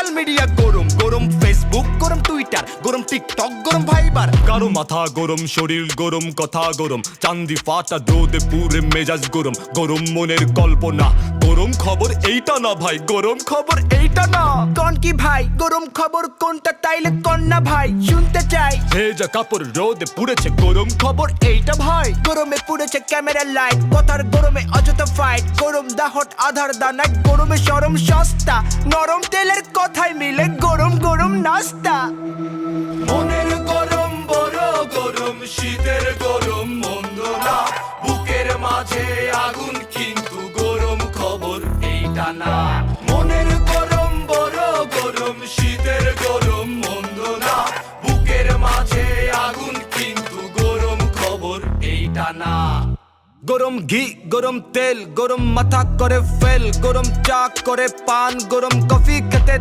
Social media গরম, গরম Facebook, গরম টুইটার, গরম টিকটক, গরম ভাইবার। কারো মাথা গরম, শরীর গরম, কথা গরম, চান্দি ফাটা রোদে পুরে মেজাজ গরম, গরম মনের কল্পনা। গরম খবর এইটা না ভাই, গরম খবর এইটা না। কোন কি ভাই গরম খবর কোনটা, তাইলে কোন না ভাই শুনতে চাই। ভেজা কাপড় রোদে পুড়েছে, গরম খবর এইটা ভাই গরমে পুড়েছে ক্যামেরা লাইট, কথার গরমে অযথা ফাইট, গরম দাহট আধার দানায়, গরমে সরম সস্তা, নরম তেলের কথায় মিলে গরম গরম নাস্তা। মনের গরম বড় গরম, শীতের গরম মন্দ না, বুকের মাঝে আগুন কিন্তু গরম খবর এইটা না। মনের গরম বড় গরম, শীতের গরম মন্দ না, বুকের মাঝে আগুন কিন্তু গরম খবর এইটা না। গরম ঘি, গরম তেল, গরম মাথা করে ফেল, গরম চা করে পান, গরম কফি খেতে